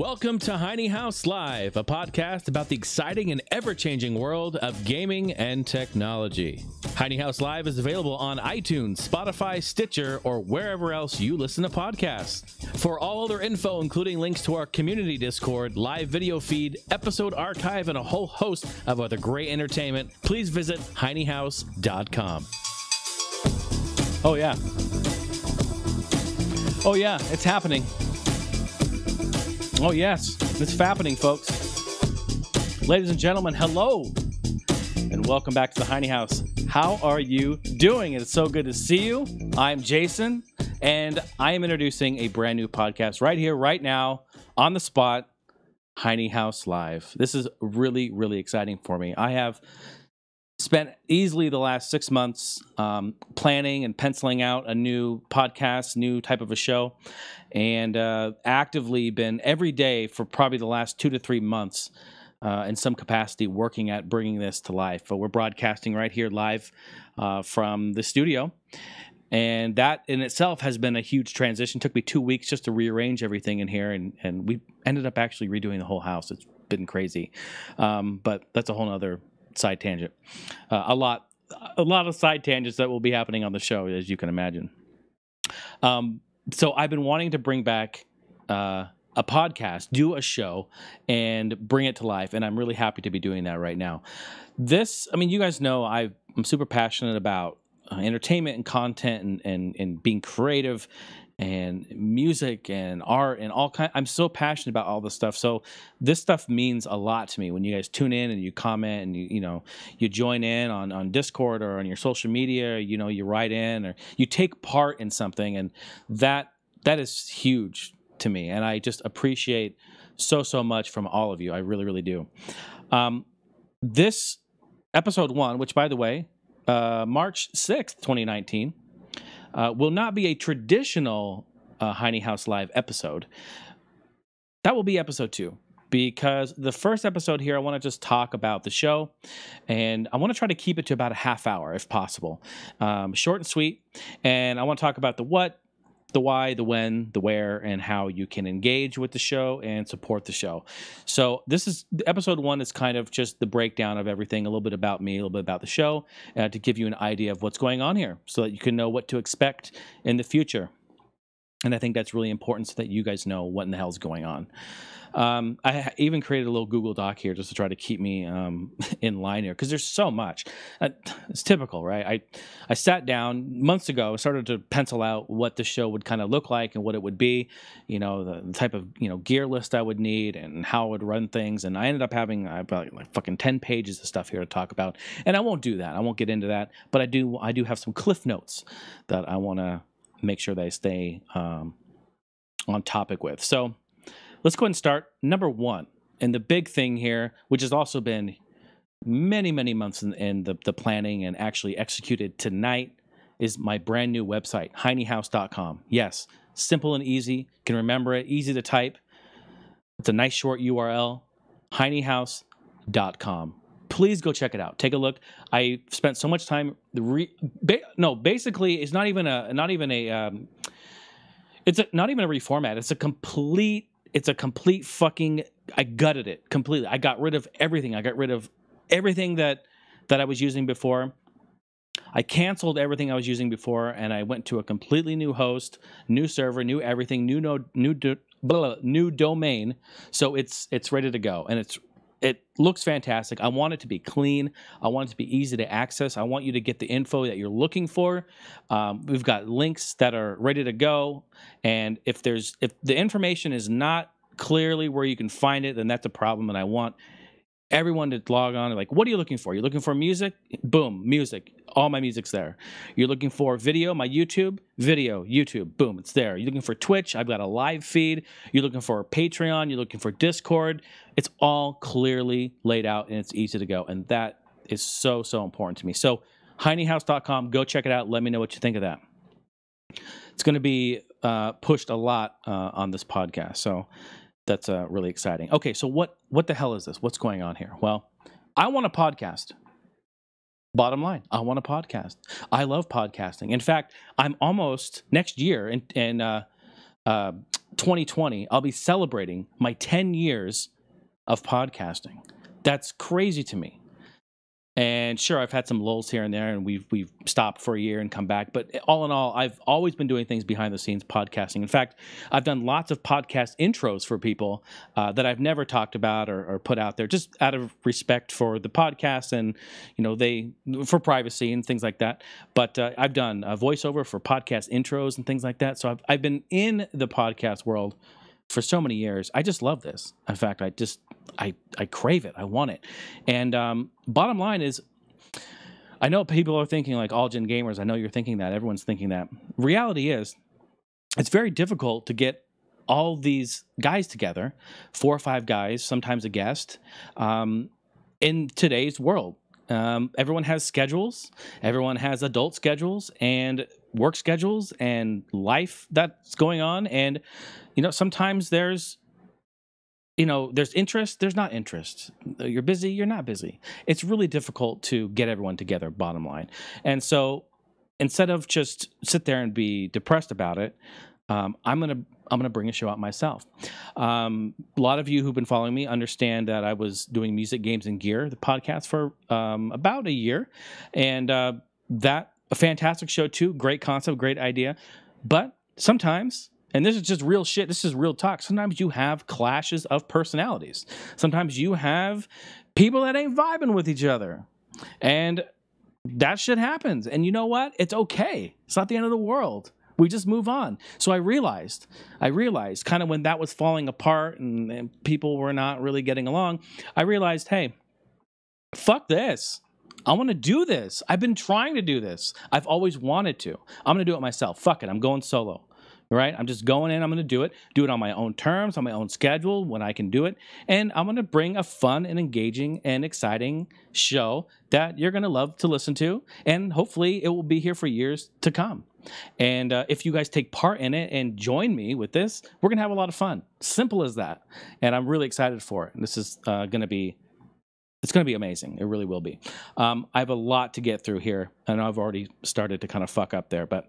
Welcome to Heine House Live, a podcast about the exciting and ever-changing world of gaming and technology. Heine House Live is available on iTunes, Spotify, Stitcher, or wherever else you listen to podcasts. For all other info, including links to our community Discord, live video feed, episode archive, and a whole host of other great entertainment, please visit HeineHouse.com. Oh yeah. Oh yeah, it's happening. Oh yes, it's happening, folks. Ladies and gentlemen, hello, and welcome back to the Heine House. How are you doing? It's so good to see you. I'm Jason, and I am introducing a brand new podcast right here, right now, on the spot, Heine House Live. This is really, really exciting for me. I have spent easily the last 6 months planning and penciling out a new podcast, new type of a show, and actively been every day for probably the last 2 to 3 months in some capacity working at bringing this to life. But we're broadcasting right here live from the studio, and that in itself has been a huge transition. It took me 2 weeks just to rearrange everything in here, and we ended up actually redoing the whole house. It's been crazy, but that's a whole other side tangent. A lot of side tangents that will be happening on the show, as you can imagine. So I've been wanting to bring back a podcast, do a show, and bring it to life, and I'm really happy to be doing that right now. You guys know I'm super passionate about entertainment and content and being creative and music and art and all kind. I'm so passionate about all this stuff. So this stuff means a lot to me when you guys tune in and you comment and you join in on Discord or on your social media. You write in or you take part in something, and that is huge to me. And I just appreciate so much from all of you. I really, really do. This episode 1, which by the way, March 6th, 2019. Will not be a traditional Heine House Live episode. That will be episode 2, because the first episode here, I want to just talk about the show, and I want to try to keep it to about a half hour if possible. Short and sweet, and I want to talk about the what, the why, the when, the where, and how you can engage with the show and support the show. So episode 1 is kind of just the breakdown of everything, a little bit about me, a little bit about the show, to give you an idea of what's going on here so that you can know what to expect in the future. And I think that's really important so that you guys know what in the hell is going on. I even created a little Google Doc here just to try to keep me in line here, because there's so much. It's typical, right? I sat down months ago, started to pencil out what the show would kind of look like and what it would be, the type of gear list I would need and how I would run things. And I ended up having about like fucking 10 pages of stuff here to talk about. And I won't do that. I won't get into that. But I do have some cliff notes that I want to make sure that I stay on topic with. So let's go ahead and start. Number 1, and the big thing here, which has also been many, many months in the planning and actually executed tonight, is my brand new website, HeineHouse.com. Yes, simple and easy. Can remember it, easy to type. It's a nice short URL, HeineHouse.com. Please go check it out. Take a look. I spent so much time. Basically, it's not even a reformat. It's a complete fucking. I gutted it completely. I got rid of everything. That I was using before. I canceled everything I was using before, and I went to a completely new host, new server, new everything, new domain. So it's ready to go, and it looks fantastic. I want it to be clean. I want it to be easy to access. I want you to get the info that you're looking for. We've got links that are ready to go. And if the information is not clearly where you can find it, then that's a problem. And I want everyone to log on and like, what are you looking for? You're looking for music? Boom, music. All my music's there. You're looking for video, my YouTube? Video, YouTube. Boom, it's there. You're looking for Twitch? I've got a live feed. You're looking for Patreon? You're looking for Discord? It's all clearly laid out and it's easy to go. And that is so important to me. So HeineHouse.com, go check it out. Let me know what you think of that. It's going to be pushed a lot on this podcast. So that's really exciting. Okay, so what the hell is this? What's going on here? Well, I want a podcast. Bottom line, I want a podcast. I love podcasting. In fact, I'm almost next year in 2020, I'll be celebrating my 10 years of podcasting. That's crazy to me. And sure, I've had some lulls here and there, and we've stopped for a year and come back. But all in all, I've always been doing things behind the scenes, podcasting. In fact, I've done lots of podcast intros for people that I've never talked about or put out there, just out of respect for the podcast and for privacy and things like that. But I've done a voiceover for podcast intros and things like that. So I've been in the podcast world for so many years. I just love this. In fact, I crave it. I want it. And bottom line is, I know people are thinking like all gen gamers. I know you're thinking that. Everyone's thinking that. Reality is, it's very difficult to get all these guys together, 4 or 5 guys, sometimes a guest, in today's world. Everyone has schedules. Everyone has adult schedules and work schedules and life that's going on. And, sometimes there's interest, there's not interest. You're busy, you're not busy. It's really difficult to get everyone together, bottom line. And so instead of just sit there and be depressed about it, I'm gonna bring a show out myself. A lot of you who've been following me understand that I was doing Music, Games, and Gear, the podcast, for about a year. And that a fantastic show too, great concept, great idea. But sometimes, and this is just real shit, this is real talk, sometimes you have clashes of personalities. Sometimes you have people that ain't vibing with each other. And that shit happens. And you know what? It's okay. It's not the end of the world. We just move on. So I realized kind of when that was falling apart and people were not really getting along, I realized, hey, fuck this. I want to do this. I've been trying to do this. I've always wanted to. I'm going to do it myself. Fuck it. I'm going solo. Right? I'm just going in. I'm going to do it on my own terms, on my own schedule, when I can do it. And I'm going to bring a fun and engaging and exciting show that you're going to love to listen to. And hopefully it will be here for years to come. And if you guys take part in it and join me with this, we're going to have a lot of fun. Simple as that. And I'm really excited for it. And this is going to be amazing. It really will be. I have a lot to get through here, and I've already started to kind of fuck up there. But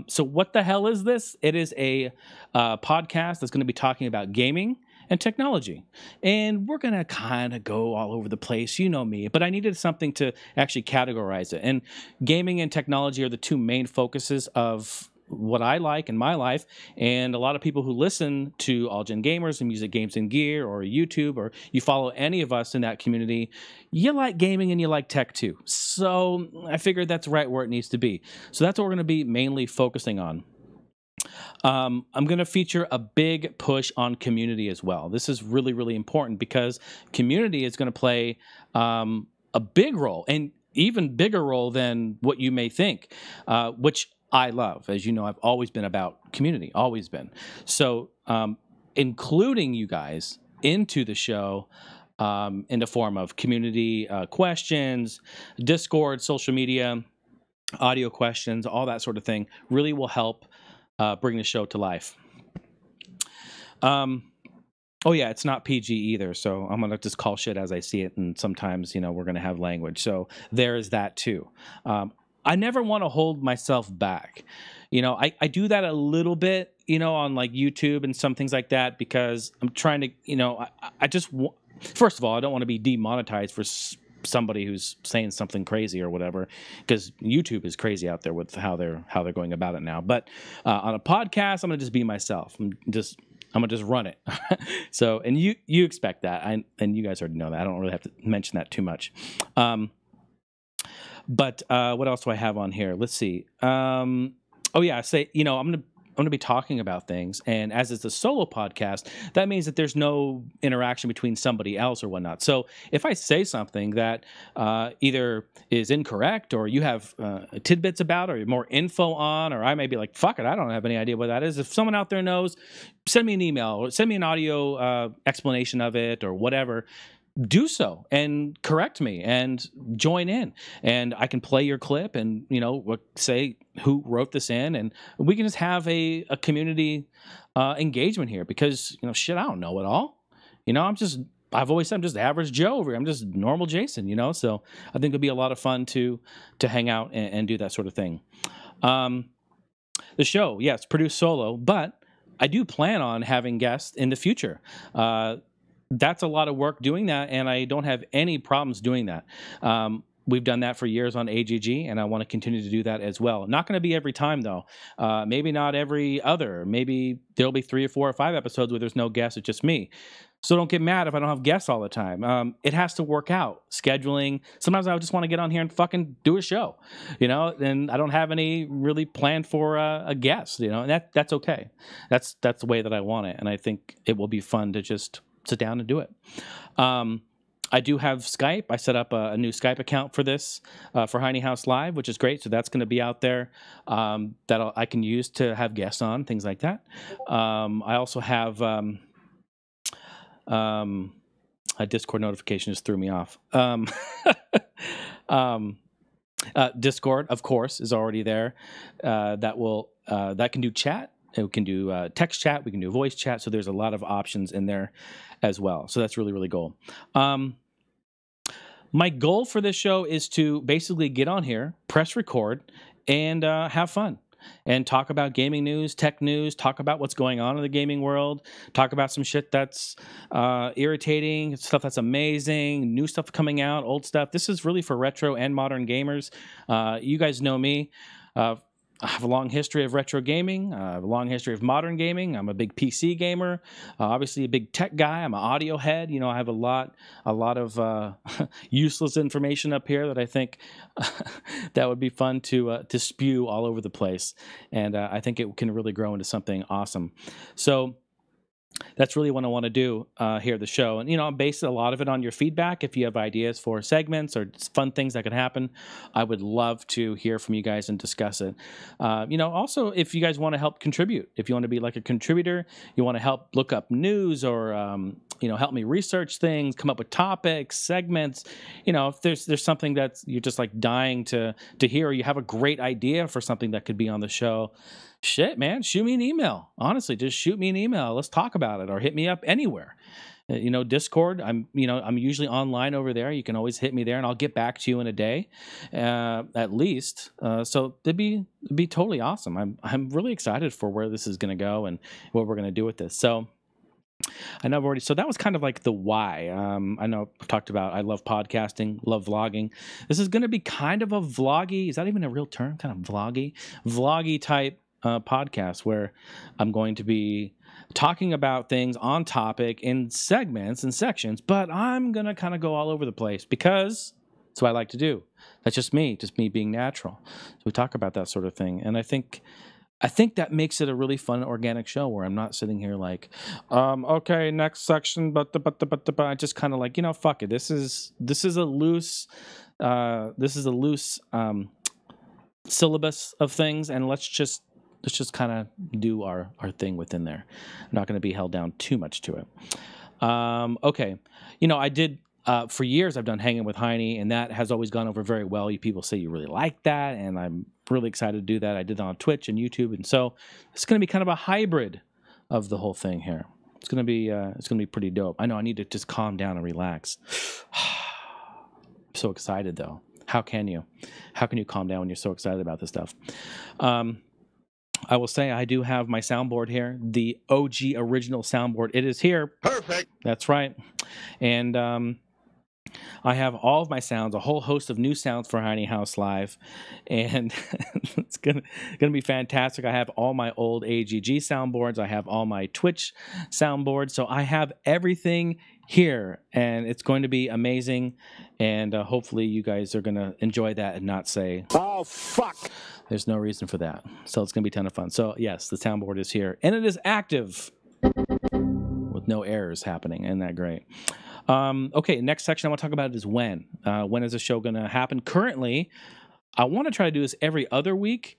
so what the hell is this? It is a podcast that's going to be talking about gaming and technology. And we're going to kind of go all over the place. You know me. But I needed something to actually categorize it. And gaming and technology are the two main focuses of what I like in my life. And a lot of people who listen to All Gen Gamers and Music, Games, and Gear, or YouTube, or you follow any of us in that community, you like gaming and you like tech too. So I figured that's right where it needs to be. So that's what we're going to be mainly focusing on. I'm going to feature a big push on community as well. This is really, really important because community is going to play a big role, and even bigger role than what you may think, which I love. As you know, I've always been about community, always been. So including you guys into the show in the form of community questions, Discord, social media, audio questions, all that sort of thing really will help bring the show to life. Oh yeah, it's not PG either, so I'm gonna just call shit as I see it, and sometimes we're gonna have language, so there is that too. I never want to hold myself back. I do that a little bit, on like YouTube and some things like that because I'm trying to, I just first of all, I don't want to be demonetized for somebody who's saying something crazy or whatever, because YouTube is crazy out there with how they're going about it now. But on a podcast, I'm gonna just be myself. I'm gonna just run it. So, and you expect that, and you guys already know that. I don't really have to mention that too much. But what else do I have on here? Let's see. I'm going to be talking about things, and as it's a solo podcast, that means that there's no interaction between somebody else or whatnot. So if I say something that either is incorrect, or you have tidbits about, or more info on, or I may be like, fuck it, I don't have any idea what that is. If someone out there knows, send me an email or send me an audio explanation of it or whatever. Do so and correct me and join in, and I can play your clip and say who wrote this in, and we can just have a community engagement here, because shit, I don't know it all. I've always said I'm just average Joe over here. I'm just normal Jason, so I think it'd be a lot of fun to hang out and do that sort of thing. The show, yes, produced solo, but I do plan on having guests in the future. That's a lot of work doing that, and I don't have any problems doing that. We've done that for years on AGG, and I want to continue to do that as well. Not going to be every time, though. Maybe not every other. Maybe there'll be 3 or 4 or 5 episodes where there's no guests, it's just me. So don't get mad if I don't have guests all the time. It has to work out. Scheduling. Sometimes I just want to get on here and fucking do a show, and I don't have any really planned for a guest, and that's okay. That's the way that I want it, and I think it will be fun to just sit down and do it. I do have Skype. I set up a new Skype account for this, for Heine House Live, which is great. So that's going to be out there that I can use to have guests on, things like that. I also have a Discord notification just threw me off. Discord, of course, is already there. That can do chat. It can do text chat. We can do voice chat. So there's a lot of options in there as well. So that's really, really cool. My goal for this show is to basically get on here, press record, and have fun. And talk about gaming news, tech news, talk about what's going on in the gaming world, talk about some shit that's irritating, stuff that's amazing, new stuff coming out, old stuff. This is really for retro and modern gamers. You guys know me. I have a long history of retro gaming. I have a long history of modern gaming. I'm a big PC gamer. Obviously, a big tech guy. I'm an audio head. I have a lot of useless information up here that I think that would be fun to spew all over the place. And I think it can really grow into something awesome. So that's really what I want to do here at the show. And, I base a lot of it on your feedback. If you have ideas for segments or fun things that could happen, I would love to hear from you guys and discuss it. Also, if you guys want to help contribute, if you want to be like a contributor, you want to help look up news or, help me research things, come up with topics, segments, if there's something that you're just like dying to hear, or you have a great idea for something that could be on the show, shit, man, shoot me an email. Honestly, just shoot me an email. Let's talk about it, or hit me up anywhere. Discord. I'm usually online over there. You can always hit me there, and I'll get back to you in a day, at least. So it'd be totally awesome. I'm really excited for where this is going to go and what we're going to do with this. So I know I've already. So that was kind of like the why. I know I've talked about. I love podcasting, love vlogging. This is going to be kind of a vloggy. Is that even a real term? Kind of vloggy type podcast where I'm going to be talking about things on topic in segments and sections, but I'm going to kind of go all over the place because that's what I like to do. That's just me being natural. So we talk about that sort of thing. And I think that makes it a really fun organic show where I'm not sitting here like, okay, next section, but I just kind of like, fuck it. This is a loose syllabus of things, and let's just kind of do our thing within there. I'm not going to be held down too much to it. Okay. I did, for years I've done Hanging with Heine, and that has always gone over very well. You people say you really like that, and I'm really excited to do that. I did that on Twitch and YouTube, and so it's going to be kind of a hybrid of the whole thing here. It's going to be pretty dope. I know I need to just calm down and relax. I'm so excited though. How can you calm down when you're so excited about this stuff? I will say I do have my soundboard here, the OG original soundboard. It is here. Perfect. That's right. And I have all of my sounds, a whole host of new sounds for Heine House Live, and it's gonna be fantastic. I have all my old AGG soundboards. I have all my Twitch soundboards. So I have everything here, and it's going to be amazing. And hopefully you guys are going to enjoy that and not say, "Oh, fuck." There's no reason for that. So it's going to be a ton of fun. So yes, the soundboard is here, and it is active with no errors happening. Isn't that great? Okay, next section I want to talk about is when. When is the show going to happen? Currently, I want to try to do this every other week.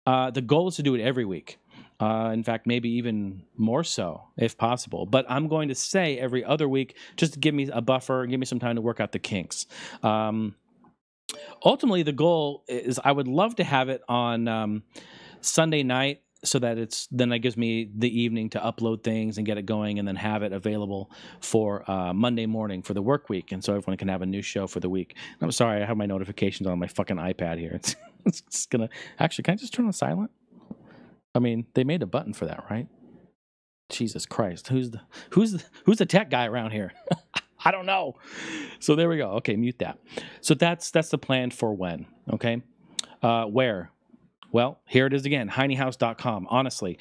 The goal is to do it every week. In fact, maybe even more so, if possible. But I'm going to say every other week just to give me a buffer, give me some time to work out the kinks. Ultimately, the goal is I would love to have it on Sunday night, so that that gives me the evening to upload things and get it going, and then have it available for Monday morning for the work week, and so everyone can have a new show for the week. And I'm sorry, I have my notifications on my fucking iPad here. It's gonna actually. Can I just turn on silent? I mean, they made a button for that, right? Jesus Christ, who's the tech guy around here? I don't know. So there we go. Okay, mute that. So that's the plan for when. Okay, where? Well, here it is again. HeineHouse.com. Honestly,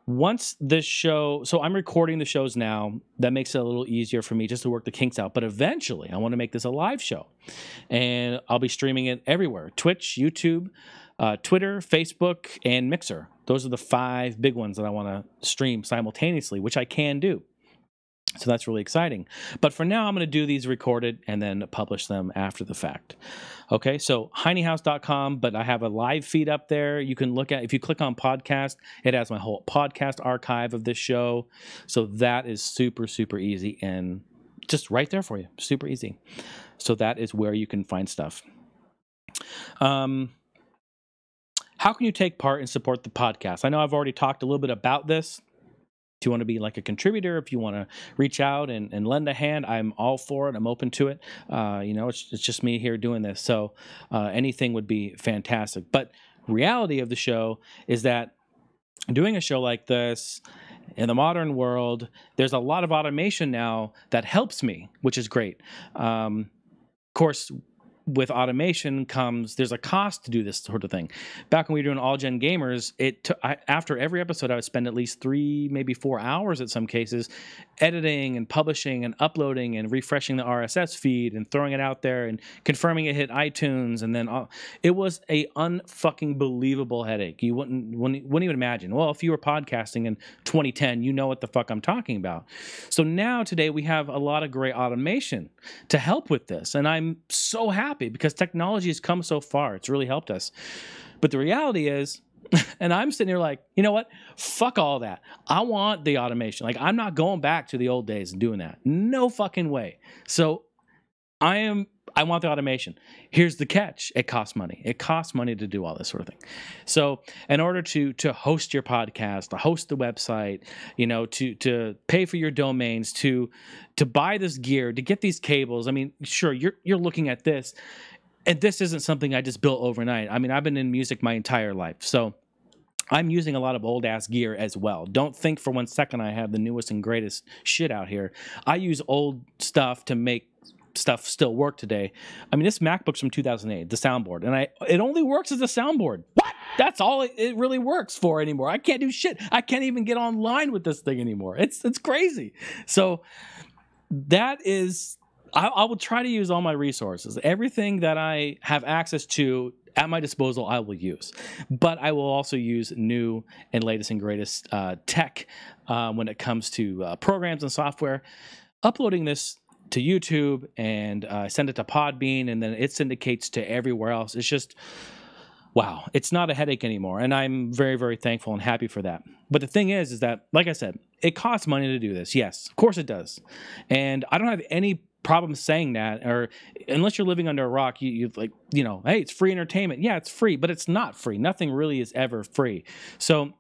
once this show, so I'm recording the shows now. That makes it a little easier for me just to work the kinks out. But eventually, I want to make this a live show, and I'll be streaming it everywhere: Twitch, YouTube, Twitter, Facebook, and Mixer. Those are the 5 big ones that I want to stream simultaneously, which I can do. So that's really exciting. But for now, I'm going to do these recorded and then publish them after the fact. Okay, so HeineHouse.com, but I have a live feed up there. You can look at, if you click on podcast, it has my whole podcast archive of this show. So that is super, super easy and just right there for you. Super easy. So that is where you can find stuff. How can you take part and support the podcast? I know I've already talked a little bit about this. If you want to be like a contributor, if you want to reach out and lend a hand, I'm all for it. I'm open to it. It's just me here doing this. So anything would be fantastic. But reality of the show is that doing a show like this in the modern world, there's a lot of automation now that helps me, which is great. Of course, with automation comes, there's a cost to do this sort of thing. Back when we were doing All Gen Gamers, after every episode, I would spend at least 3, maybe 4 hours at some cases, editing and publishing and uploading and refreshing the RSS feed and throwing it out there and confirming it hit iTunes. And then it was a unfucking believable headache. You wouldn't even imagine. Well, if you were podcasting in 2010, you know what the fuck I'm talking about. So now today we have a lot of great automation to help with this. And I'm so happy because technology has come so far. It's really helped us. But the reality is, and I'm sitting here like, you know what? Fuck all that. I want the automation. Like, I'm not going back to the old days and doing that. No fucking way. So I want the automation. Here's the catch. It costs money. It costs money to do all this sort of thing. So in order to host your podcast, to host the website, to pay for your domains, to buy this gear, to get these cables, I mean, sure, you're looking at this, and this isn't something I just built overnight. I mean, I've been in music my entire life. So I'm using a lot of old-ass gear as well. Don't think for one second I have the newest and greatest shit out here. I use old stuff to make stuff still work today. I mean, this MacBook's from 2008, the soundboard, and it only works as a soundboard. What? That's all it really works for anymore. I can't do shit. I can't even get online with this thing anymore. It's crazy. So that is, I will try to use all my resources. Everything that I have access to at my disposal, I will use. But I will also use new and latest and greatest tech when it comes to programs and software. Uploading this to YouTube and send it to Podbean, and then it syndicates to everywhere else. It's just, wow, it's not a headache anymore. And I'm very, very thankful and happy for that. But the thing is that, like I said, it costs money to do this. Yes, of course it does. And I don't have any problem saying that, or unless you're living under a rock, you like, hey, it's free entertainment. Yeah, it's free, but it's not free. Nothing really is ever free. So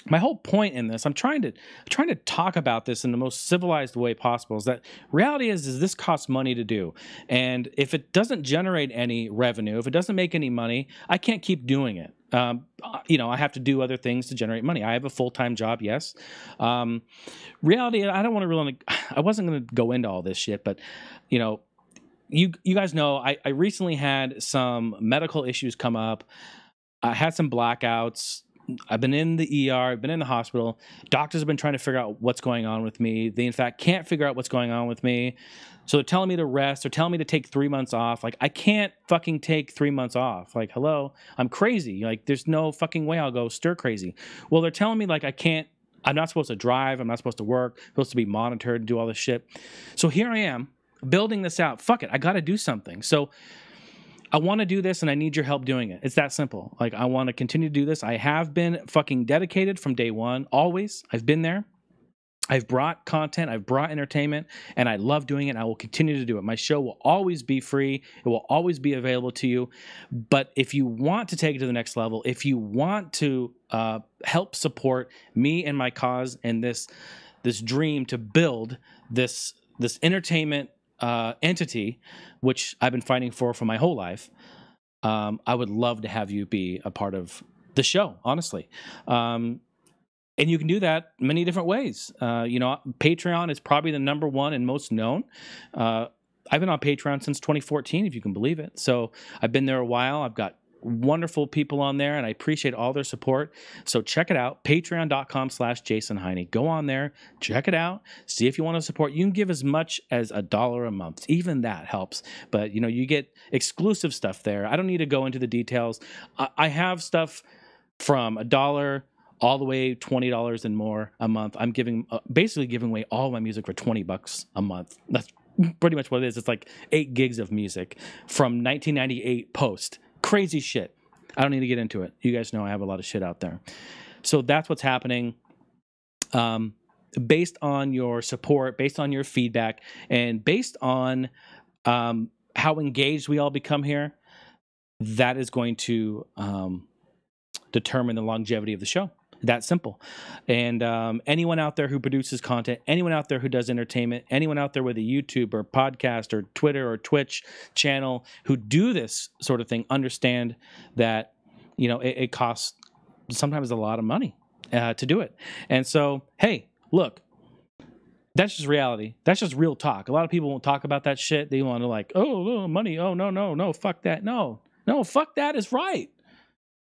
my whole point in this, I'm trying to talk about this in the most civilized way possible, is that reality is this costs money to do. And if it doesn't generate any revenue, if it doesn't make any money, I can't keep doing it. I have to do other things to generate money. I have a full-time job, yes. Reality, I wasn't going to go into all this shit, but, you guys know, I recently had some medical issues come up. I had some blackouts. I've been in the ER, I've been in the hospital. Doctors have been trying to figure out what's going on with me. They, in fact, can't figure out what's going on with me. So they're telling me to rest. They're telling me to take 3 months off. Like, I can't fucking take 3 months off. Like, hello? I'm crazy. Like, there's no fucking way I'll go stir crazy. Well, they're telling me, like, I'm not supposed to drive. I'm not supposed to work. I'm supposed to be monitored and do all this shit. So here I am, building this out. Fuck it. I got to do something. So I want to do this, and I need your help doing it. It's that simple. Like, I want to continue to do this. I have been fucking dedicated from day one. Always. I've been there. I've brought content. I've brought entertainment, and I love doing it. And I will continue to do it. My show will always be free. It will always be available to you. But if you want to take it to the next level, if you want to help support me and my cause and this dream to build this entertainment entity, which I've been fighting for my whole life, I would love to have you be a part of the show, honestly. And you can do that many different ways. Patreon is probably the number one and most known. I've been on Patreon since 2014, if you can believe it. So I've been there a while. I've got wonderful people on there, and I appreciate all their support. So check it out, patreon.com/Jason Heine. Go on there, check it out, see if you want to support. You can give as much as $1 a month. Even that helps. But, you get exclusive stuff there. I don't need to go into the details. I have stuff from $1 all the way $20 and more a month. I'm basically giving away all my music for $20 a month. That's pretty much what it is. It's like 8 gigs of music from 1998 post. Crazy shit. I don't need to get into it. You guys know I have a lot of shit out there. So that's what's happening. Based on your support, based on your feedback, and based on how engaged we all become here, that is going to determine the longevity of the show. That simple. And anyone out there who produces content, anyone out there who does entertainment, anyone out there with a YouTube or podcast or Twitter or Twitch channel who do this sort of thing, understand that, it costs sometimes a lot of money to do it. And so, hey, look, that's just reality. That's just real talk. A lot of people won't talk about that shit. They want to money. Oh, no, fuck that. No, fuck that is right.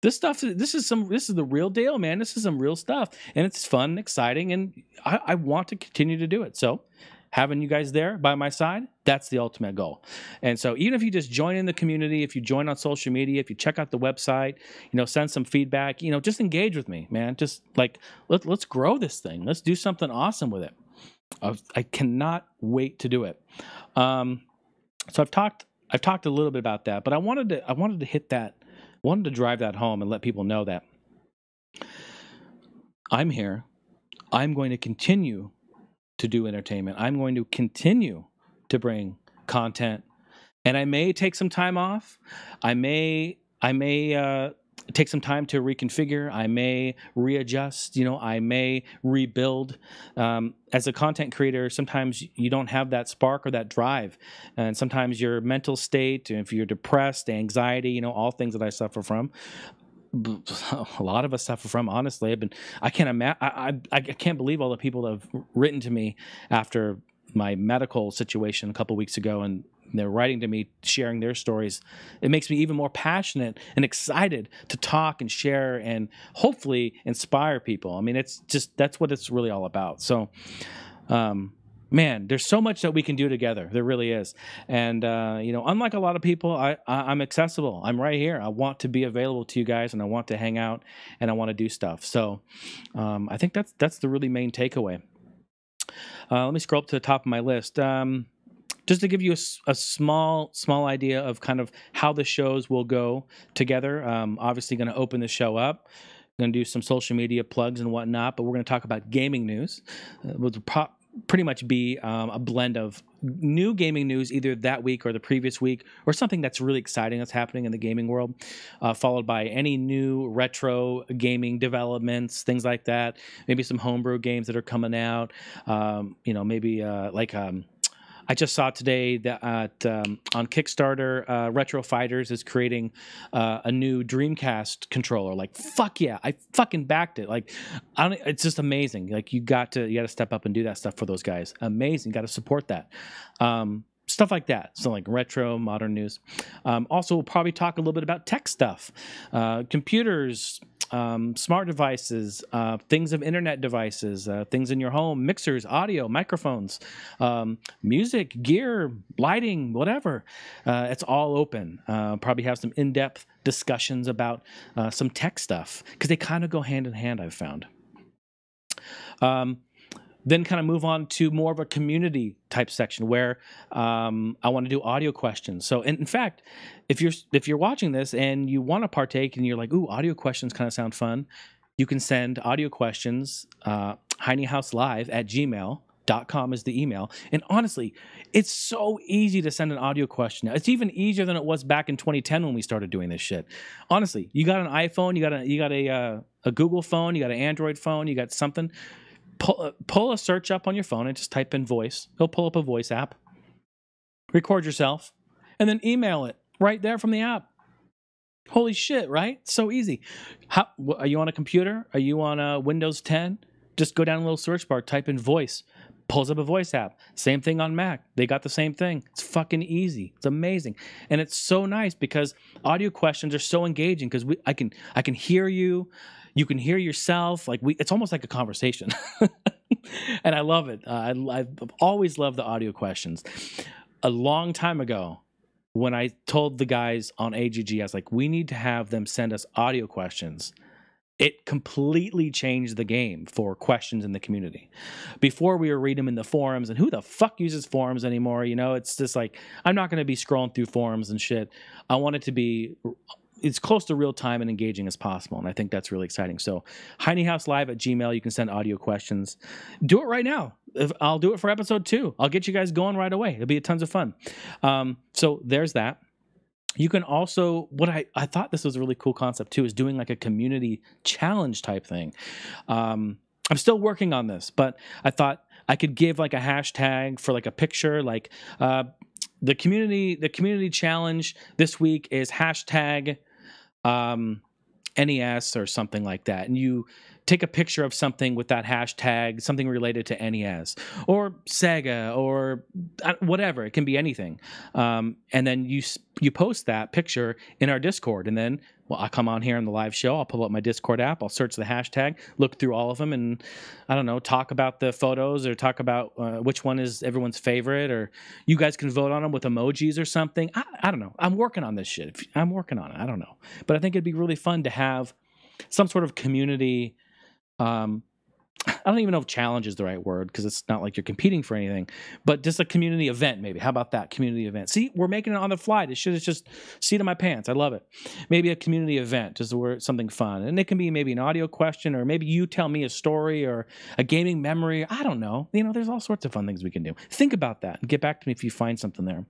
This stuff, this is the real deal, man. This is some real stuff, and it's fun and exciting, and I want to continue to do it. So having you guys there by my side, that's the ultimate goal. And so even if you just join in the community, if you join on social media, if you check out the website, send some feedback, just engage with me, man. Just let's grow this thing. Let's do something awesome with it. I cannot wait to do it. So I've talked a little bit about that, but I wanted to hit that. Wanted to drive that home and let people know that I'm here. I'm going to continue to do entertainment. I'm going to continue to bring content, and I may take some time off. I may take some time to reconfigure. I may readjust. I may rebuild. As a content creator, sometimes you don't have that spark or that drive, and sometimes your mental state, if you're depressed, anxiety, all things that I suffer from. A lot of us suffer from. Honestly, I can't believe all the people that have written to me after my medical situation a couple weeks ago, and they're writing to me, sharing their stories. It makes me even more passionate and excited to talk and share and hopefully inspire people. I mean, that's what it's really all about. So, man, there's so much that we can do together. There really is. And, unlike a lot of people, I'm accessible. I'm right here. I want to be available to you guys, and I want to hang out, and I want to do stuff. So I think that's the really main takeaway. Let me scroll up to the top of my list. Just to give you a small idea of kind of how the shows will go together. Obviously going to open the show up. Going to do some social media plugs and whatnot, but we're going to talk about gaming news. We'll pretty much be a blend of new gaming news either that week or the previous week, or something that's really exciting that's happening in the gaming world, followed by any new retro gaming developments, things like that. Maybe some homebrew games that are coming out. I just saw today that on Kickstarter, Retro Fighters is creating a new Dreamcast controller. Like, fuck yeah, I fucking backed it. Like, it's just amazing. Like, you got to step up and do that stuff for those guys. Amazing. Got to support that. Stuff like that. So like retro, modern news. Also, we'll probably talk a little bit about tech stuff, computers, smart devices, things of internet devices, things in your home, mixers, audio, microphones, music, gear, lighting, whatever. It's all open. Probably have some in-depth discussions about some tech stuff, because they kind of go hand in hand, I've found. Then kind of move on to more of a community type section where I want to do audio questions. So, in fact, if you're watching this and you want to partake and you're like, ooh, audio questions kind of sound fun, you can send audio questions, HeineHouseLive@gmail.com is the email. And honestly, it's so easy to send an audio question now. It's even easier than it was back in 2010 when we started doing this shit. Honestly, you got an iPhone, you got a Google phone, you got an Android phone, you got something. Pull a search up on your phone and just type in voice. It'll pull up a voice app. Record yourself, and then email it right there from the app. Holy shit, right? So easy. How are you on a computer? Are you on a Windows 10? Just go down a little search bar, type in voice, pulls up a voice app. Same thing on Mac. They got the same thing. It's fucking easy. It's amazing. And it's so nice because audio questions are so engaging because I can hear you. You can hear yourself. It's almost like a conversation. And I love it. I've always loved the audio questions. A long time ago, when I told the guys on AGG, I was like, we need to have them send us audio questions. It completely changed the game for questions in the community. Before, we were reading them in the forums, and who the fuck uses forums anymore? You know, it's just like, I'm not going to be scrolling through forums and shit. I want it to be as close to real time and engaging as possible, and I think that's really exciting. So, HineyHouseLive@gmail, you can send audio questions. Do it right now. I'll do it for episode 2. I'll get you guys going right away. It'll be tons of fun. So there's that. You can also, what I thought this was a really cool concept too, is doing like a community challenge type thing. I'm still working on this, but I thought I could give like a hashtag for like a picture, like the community challenge this week is hashtag NES or something like that. And you take a picture of something with that hashtag, something related to NES or Sega or whatever. It can be anything. And then you post that picture in our Discord. And then, well, I'll come on here on the live show. I'll pull up my Discord app. I'll search the hashtag, look through all of them, and I don't know, talk about the photos or talk about which one is everyone's favorite, or you guys can vote on them with emojis or something. I don't know. I'm working on this shit. I'm working on it. I don't know. But I think it'd be really fun to have some sort of community. I don't even know if challenge is the right word because it's not like you're competing for anything, but just a community event maybe. How about that? Community event. See, we're making it on the fly. This shit is just seat of my pants. I love it. Maybe a community event, just where something fun. And it can be maybe an audio question, or maybe you tell me a story or a gaming memory. I don't know. You know, there's all sorts of fun things we can do. Think about that and get back to me if you find something there.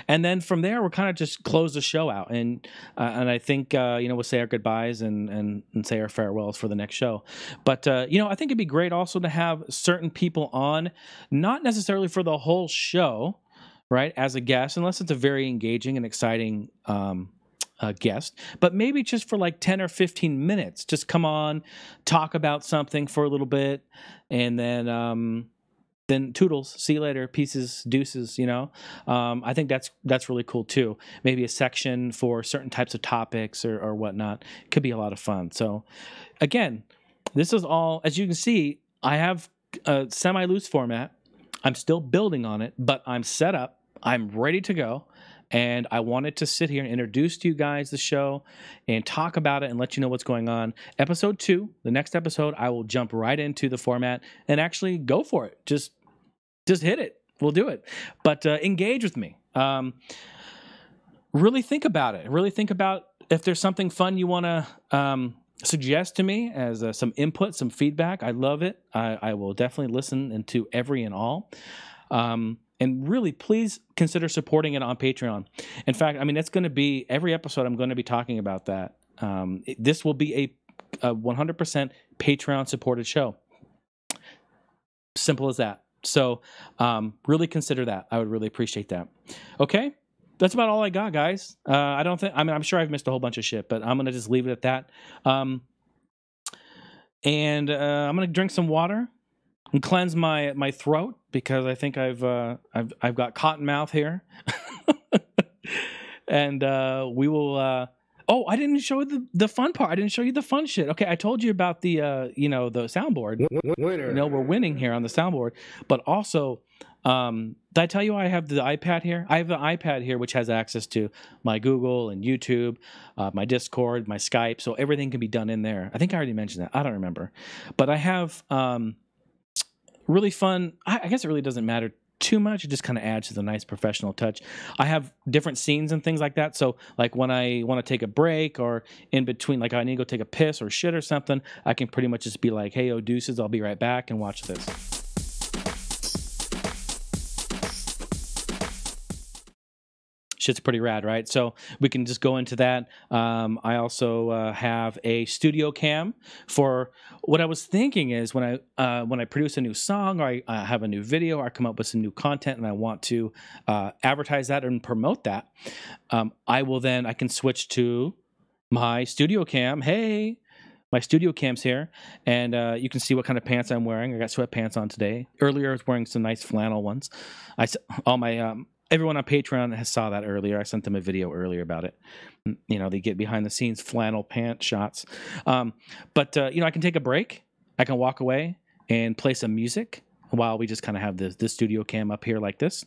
And then from there, we'll kind of just close the show out, and I think we'll say our goodbyes and say our farewells for the next show. But I think it'd be great also to have certain people on, not necessarily for the whole show, right, as a guest, unless it's a very engaging and exciting guest, but maybe just for like 10 or 15 minutes, just come on, talk about something for a little bit, and then toodles, see you later, pieces, deuces, I think that's really cool too. Maybe a section for certain types of topics or whatnot. Could be a lot of fun. So again, this is all, as you can see, I have a semi-loose format. I'm still building on it, but I'm set up. I'm ready to go. And I wanted to sit here and introduce to you guys the show and talk about it and let you know what's going on. Episode 2, the next episode, I will jump right into the format and actually go for it. Just hit it. We'll do it. But engage with me. Really think about it. Really think about if there's something fun you want to suggest to me as some input, some feedback. I love it. I will definitely listen to every and all. And really, please consider supporting it on Patreon. In fact, I mean, it's going to be every episode I'm going to be talking about that. This will be a 100% Patreon-supported show. Simple as that. So really consider that. I would really appreciate that. Okay? That's about all I got, guys. I'm sure I've missed a whole bunch of shit, but I'm going to just leave it at that. And I'm going to drink some water and cleanse my throat because I think I've got cotton mouth here. And we will oh, I didn't show you the fun part. I didn't show you the fun shit. Okay, I told you about the the soundboard. Winner. We're winning here on the soundboard. But also, did I tell you I have the iPad here? I have the iPad here, which has access to my Google and YouTube, my Discord, my Skype. So everything can be done in there. I think I already mentioned that. I don't remember. But I have really fun. I guess it really doesn't matter too much. It just kind of adds to the nice professional touch. I have different scenes and things like that. So like when I want to take a break or in between, like I need to go take a piss or shit or something, I can pretty much just be like, hey, oh, deuces, I'll be right back and watch this. Shit's pretty rad, right? So we can just go into that. I also have a studio cam for what I was thinking is when I produce a new song or I have a new video or I come up with some new content and I want to advertise that and promote that, I can switch to my studio cam. Hey, my studio cam's here, and you can see what kind of pants I'm wearing. I got sweatpants on today. Earlier, I was wearing some nice flannel ones. Everyone on Patreon has saw that earlier. I sent them a video earlier about it. They get behind the scenes flannel pant shots. I can take a break. I can walk away and play some music while we just kind of have this studio cam up here like this,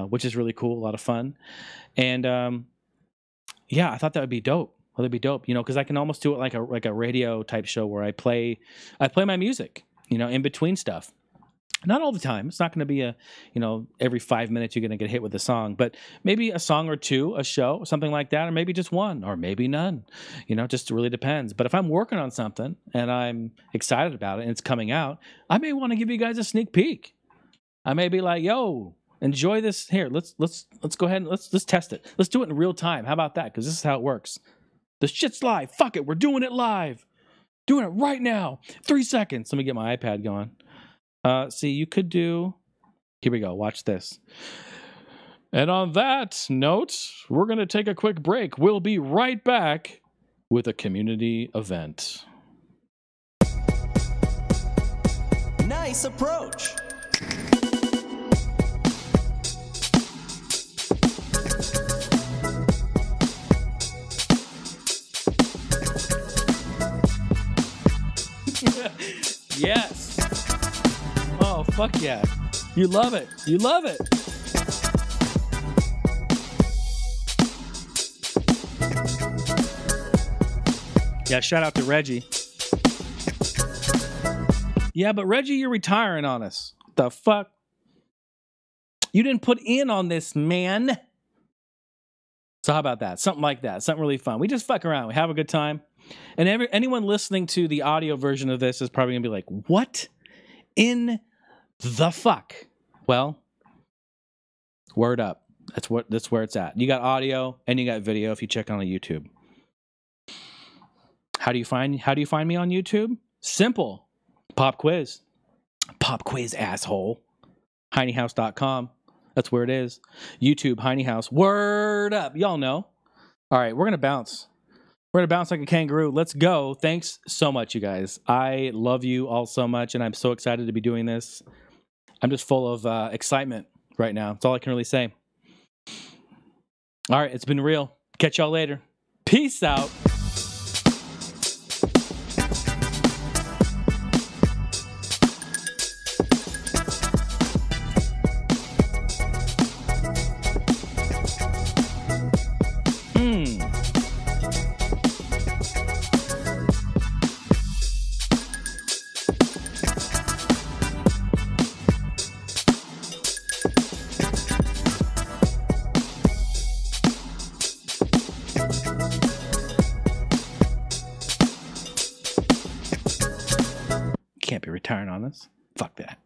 which is really cool, a lot of fun. And I thought that would be dope. Well, that'd be dope, because I can almost do it like a radio type show where I play my music, in between stuff. Not all the time. It's not going to be every 5 minutes you're going to get hit with a song, but maybe a song or two, a show, something like that, or maybe just one, or maybe none. Just really depends. But if I'm working on something and I'm excited about it and it's coming out, I may want to give you guys a sneak peek. I may be like, yo, enjoy this. Here, let's go ahead and let's test it. Let's do it in real time. How about that? Because this is how it works. The shit's live. Fuck it. We're doing it live. Doing it right now. 3 seconds. Let me get my iPad going. See, you could do... Here we go. Watch this. And on that note, we're going to take a quick break. We'll be right back with a community event. Nice approach. Yes. Oh, fuck yeah. You love it. You love it. Yeah, shout out to Reggie. Yeah, but Reggie, you're retiring on us. The fuck? You didn't put in on this, man. So how about that? Something like that. Something really fun. We just fuck around. We have a good time. And anyone listening to the audio version of this is probably going to be like, what in the fuck? Well, word up. That's where it's at. You got audio and you got video if you check on YouTube. How do you find me on YouTube? Simple. Pop quiz. Pop quiz, asshole. HeineHouse.com. That's where it is. YouTube, Heine House. Word up. Y'all know. All right, we're going to bounce. We're going to bounce like a kangaroo. Let's go. Thanks so much, you guys. I love you all so much, and I'm so excited to be doing this. I'm just full of excitement right now. That's all I can really say. All right, it's been real. Catch y'all later. Peace out. Can't be retiring on this. Fuck that.